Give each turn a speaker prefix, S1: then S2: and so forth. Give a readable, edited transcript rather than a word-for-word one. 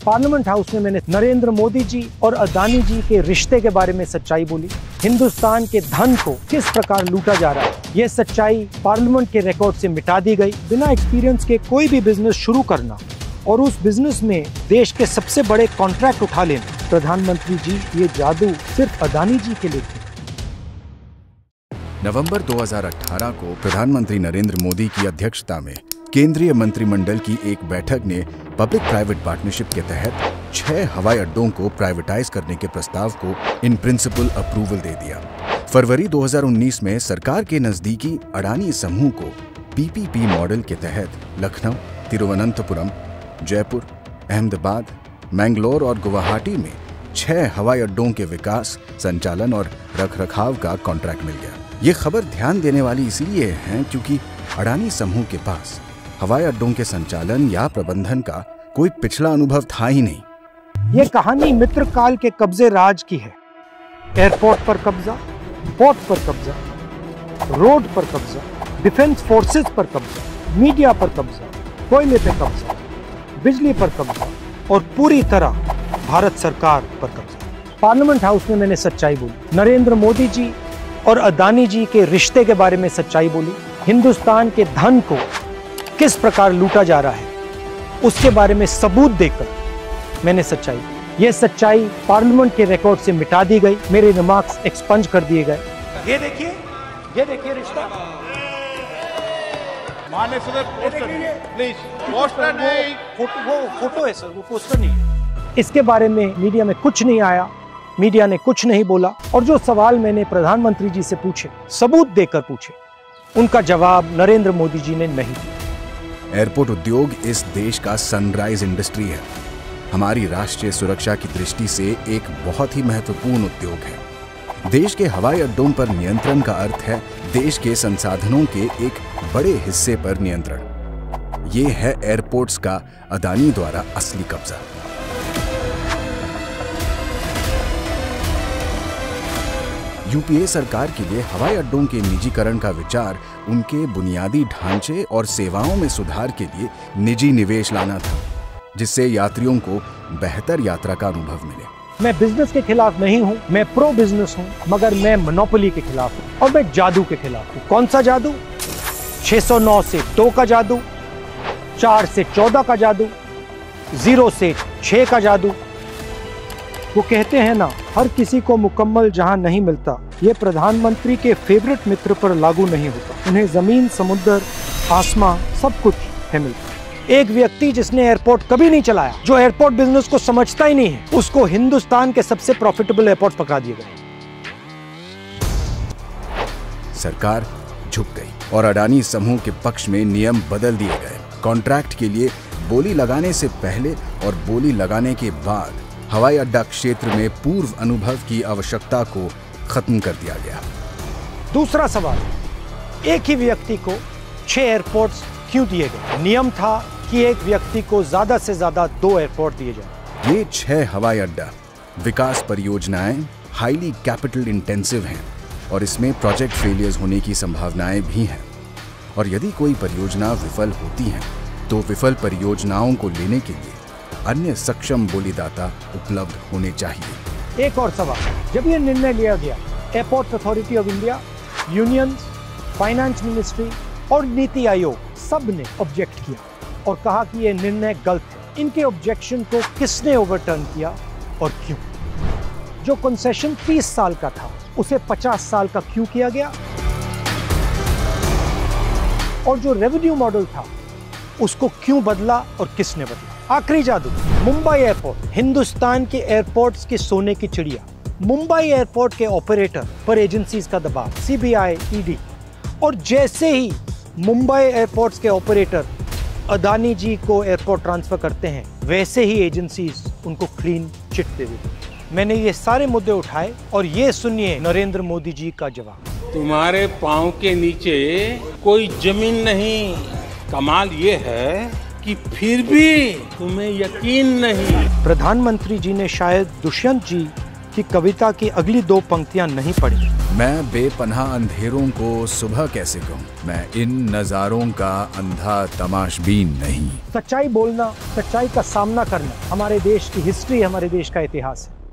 S1: Parliament house में मैंने नरेंद्र मोदी जी और अदानी जी के रिश्ते के बारे में सच्चाई बोली। हिंदुस्तान के धन को किस प्रकार लूटा जा रहा है, ये सच्चाई पार्लियामेंट के रिकॉर्ड से मिटा दी गई। बिना एक्सपीरियंस के कोई भी बिजनेस शुरू करना और उस बिजनेस में देश के सबसे बड़े कॉन्ट्रैक्ट उठा लेना, प्रधानमंत्री जी ये जादू सिर्फ अदानी जी के लिए था।
S2: नवंबर 2018 को प्रधानमंत्री नरेंद्र मोदी की अध्यक्षता में केंद्रीय मंत्रिमंडल की एक बैठक ने पब्लिक प्राइवेट पार्टनरशिप के तहत 6 हवाई अड्डों को प्राइवेटाइज करने के प्रस्ताव को इन प्रिंसिपल अप्रूवल दे दिया। फरवरी 2019 में सरकार के नजदीकी अडानी समूह को पीपीपी मॉडल के तहत लखनऊ, तिरुवनंतपुरम, जयपुर, अहमदाबाद, मैंगलोर और गुवाहाटी में 6 हवाई अड्डों के विकास, संचालन और रखरखाव का कॉन्ट्रैक्ट मिल गया। ये खबर ध्यान देने वाली इसीलिए है क्योंकि अडानी समूह के पास हवाई अड्डों के संचालन या प्रबंधन का कोई पिछला अनुभव था ही नहीं।
S1: ये कहानी मित्र काल के कब्जे राज की है। एयरपोर्ट पर कब्जा, पोर्ट पर कब्जा, रोड पर कब्जा, डिफेंस फोर्सेस पर कब्जा, मीडिया पर कब्जा, कोयले पर कब्जा, बिजली पर कब्जा और पूरी तरह भारत सरकार पर कब्जा। पार्लियामेंट हाउस में मैंने सच्चाई बोली। नरेंद्र मोदी जी और अदानी जी के रिश्ते के बारे में सच्चाई बोली। हिंदुस्तान के धन को किस प्रकार लूटा जा रहा है उसके बारे में सबूत देकर मैंने सच्चाई, ये सच्चाई पार्लियामेंट के रिकॉर्ड से मिटा दी गई। मेरे रिमार्क्स एक्सपंज कर दिए गए। ये देखिए रिश्ता।
S3: माननीय सदस्य प्लीज पोस्टर नहीं,
S1: फोटो है सर, वो पोस्टर नहीं है। इसके बारे में मीडिया में कुछ नहीं आया, मीडिया ने कुछ नहीं बोला और जो सवाल मैंने प्रधानमंत्री जी से पूछे, सबूत देकर पूछे, उनका जवाब नरेंद्र मोदी जी ने नहीं दिया।
S2: एयरपोर्ट उद्योग इस देश का सनराइज इंडस्ट्री है। हमारी राष्ट्रीय सुरक्षा की दृष्टि से एक बहुत ही महत्वपूर्ण उद्योग है। देश के हवाई अड्डों पर नियंत्रण का अर्थ है देश के संसाधनों के एक बड़े हिस्से पर नियंत्रण। ये है एयरपोर्ट्स का अदानी द्वारा असली कब्जा। यूपीए सरकार के लिए हवाई अड्डों के निजीकरण का विचार उनके बुनियादी ढांचे और सेवाओं में सुधार के लिए निजी निवेश लाना था, जिससे यात्रियों को बेहतर यात्रा का अनुभव मिले।
S1: मैं बिजनेस के खिलाफ नहीं हूं, मैं प्रो बिजनेस हूं, मगर मैं मोनोपोली के खिलाफ हूं और मैं जादू के खिलाफ हूं। कौन सा जादू? 609 से 2 का जादू, 4 से 14 का जादू, 0 से 6 का जादू। वो कहते हैं ना, हर किसी को मुकम्मल जहां नहीं मिलता, ये प्रधानमंत्री के फेवरेट मित्र पर लागू नहीं होता। उन्हें जमीन, समुद्र, आसमां सब कुछ है मिलता। एक व्यक्ति जिसने एयरपोर्ट कभी नहीं चलाया, जो एयरपोर्ट बिजनेस को समझता ही नहीं है, उसको हिंदुस्तान के सबसे प्रॉफिटेबल एयरपोर्ट पकड़ा दिए गए।
S2: सरकार झुक गई और अडानी समूह के पक्ष में नियम बदल दिए गए। कॉन्ट्रैक्ट के लिए बोली लगाने से पहले और बोली लगाने के बाद हवाई अड्डा क्षेत्र में पूर्व अनुभव की आवश्यकता को खत्म कर दिया गया।
S1: दूसरा सवाल, एक ही व्यक्ति को 6 एयरपोर्ट्स क्यों दिए गए? नियम था कि एक व्यक्ति को ज्यादा से ज्यादा 2 एयरपोर्ट दिए जाए।
S2: ये 6 हवाई अड्डा विकास परियोजनाएं हाईली कैपिटल इंटेंसिव हैं और इसमें प्रोजेक्ट फेलियर्स होने की संभावनाएं भी हैं। और यदि कोई परियोजना विफल होती है तो विफल परियोजनाओं को लेने के लिए अन्य सक्षम बोलीदाता उपलब्ध होने चाहिए।
S1: एक और सवाल, जब यह निर्णय लिया गया, airport authority of India, unions, finance ministry और नीति आयोग सब ने ऑब्जेक्ट किया और कहा कि यह निर्णय गलत है। इनके ऑब्जेक्शन को किसने ओवरटर्न किया और क्यों? जो कंसेशन 30 साल का था उसे 50 साल का क्यों किया गया? और जो रेवेन्यू मॉडल था उसको क्यों बदला और किसने बदला? आखिरी जादू, मुंबई एयरपोर्ट, हिंदुस्तान के एयरपोर्ट्स की सोने की चिड़िया। मुंबई एयरपोर्ट के ऑपरेटर पर एजेंसीज का दबाव, सीबीआई, ईडी, और जैसे ही मुंबई एयरपोर्ट्स के ऑपरेटर अदानी जी को एयरपोर्ट ट्रांसफर करते हैं, वैसे ही एजेंसीज उनको क्लीन चिट दे देती हैं। मैंने ये सारे मुद्दे उठाए और ये सुनिए नरेंद्र मोदी जी का जवाब।
S3: तुम्हारे पांव के नीचे कोई जमीन नहीं। कमाल ये है कि फिर भी तुम्हें यकीन नहीं।
S1: प्रधानमंत्री जी ने शायद दुष्यंत जी कि कविता की अगली 2 पंक्तियां नहीं पढ़ी।
S2: मैं बेपनाह अंधेरों को सुबह कैसे कहूँ, मैं इन नज़ारों का अंधा तमाशबीन नहीं।
S1: सच्चाई बोलना, सच्चाई का सामना करना हमारे देश की हिस्ट्री, हमारे देश का इतिहास है।